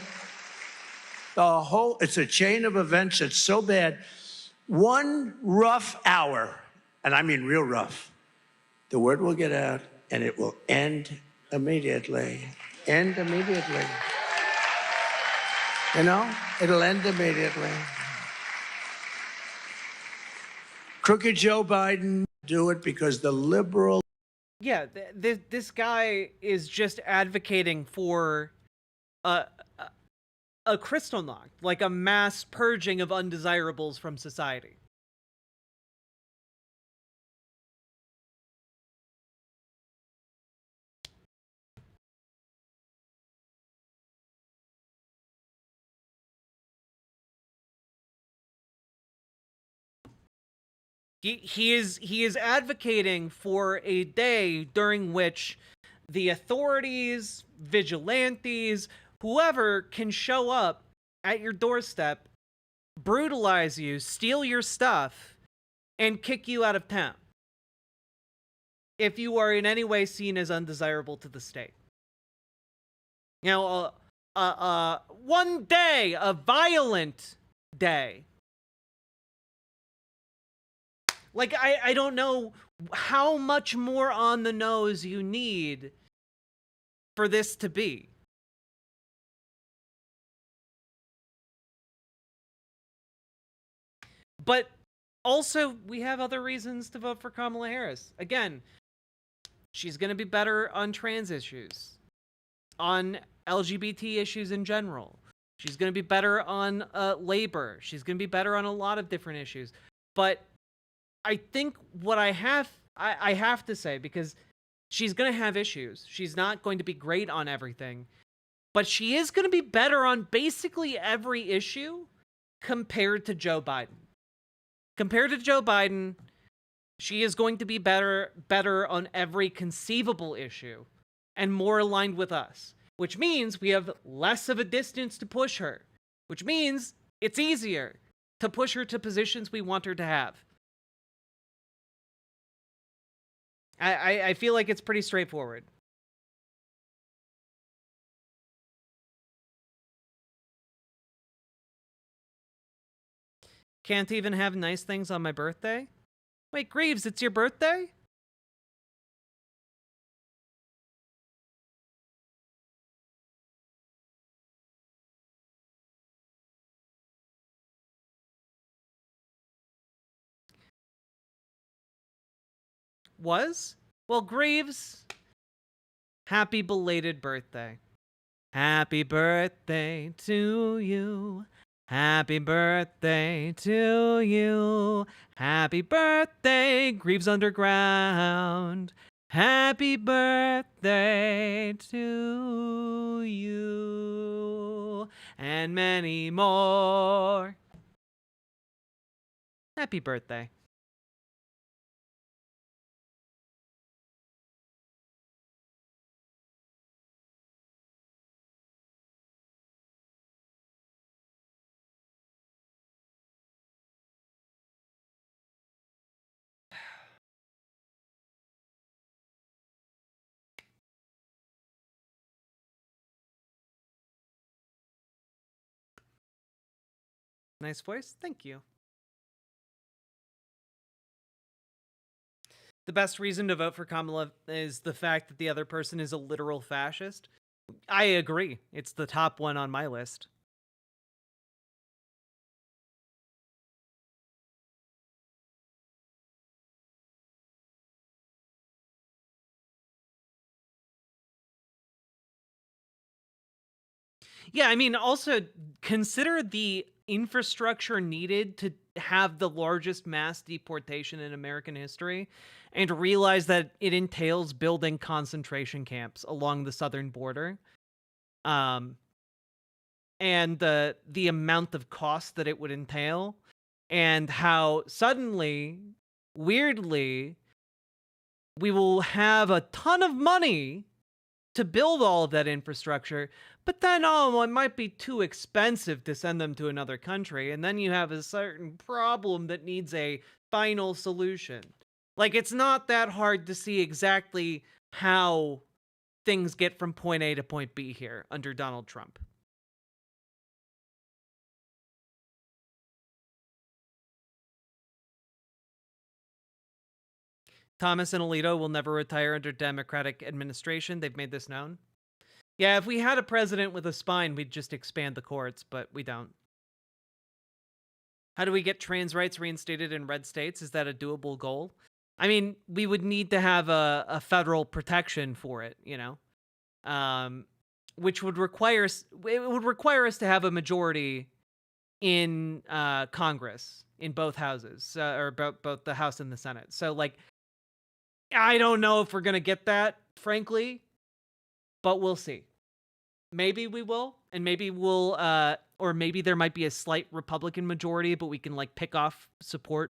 it's a chain of events that's so bad. One rough hour, and I mean real rough, the word will get out and it will end immediately. End immediately. It'll end immediately. Crooked Joe Biden, do it because the liberal. Yeah, this guy is just advocating for a Kristallnacht, like a mass purging of undesirables from society. He is advocating for a day during which the authorities, vigilantes, whoever can show up at your doorstep, brutalize you, steal your stuff, and kick you out of town if you are in any way seen as undesirable to the state. You know, one day, a violent day. Like, I don't know how much more on the nose you need for this to be. But also, we have other reasons to vote for Kamala Harris. Again, she's going to be better on trans issues, on LGBT issues in general. She's going to be better on labor. She's going to be better on a lot of different issues. But I think what I have to say, because she's going to have issues. She's not going to be great on everything. But she is going to be better on basically every issue compared to Joe Biden. Compared to Joe Biden, she is going to be better on every conceivable issue and more aligned with us, which means we have less of a distance to push her, which means it's easier to push her to positions we want her to have. I feel like it's pretty straightforward. Can't even have nice things on my birthday? Wait, Greaves, it's your birthday? Was? Well, Greaves, happy belated birthday. Happy birthday to you. Happy birthday to you. Happy birthday, Greaves Underground. Happy birthday to you. And many more. Happy birthday. Nice voice. Thank you. The best reason to vote for Kamala is the fact that the other person is a literal fascist. I agree. It's the top one on my list. Yeah, I mean, also consider the infrastructure needed to have the largest mass deportation in American history and realize that it entails building concentration camps along the southern border. And the amount of cost that it would entail, and how suddenly, weirdly, we will have a ton of money to build all of that infrastructure, but then, it might be too expensive to send them to another country, and then you have a certain problem that needs a final solution. Like, it's not that hard to see exactly how things get from point A to point B here under Donald Trump. Thomas and Alito will never retire under Democratic administration. They've made this known. Yeah, if we had a president with a spine, we'd just expand the courts, but we don't. How do we get trans rights reinstated in red states? Is that a doable goal? I mean, we would need to have a federal protection for it, you know, which would require us to have a majority in Congress, in both houses, or both the House and the Senate. So, like, I don't know if we're gonna get that, frankly, but we'll see. Maybe we will, and maybe we'll, or maybe there might be a slight Republican majority, but we can, like, pick off support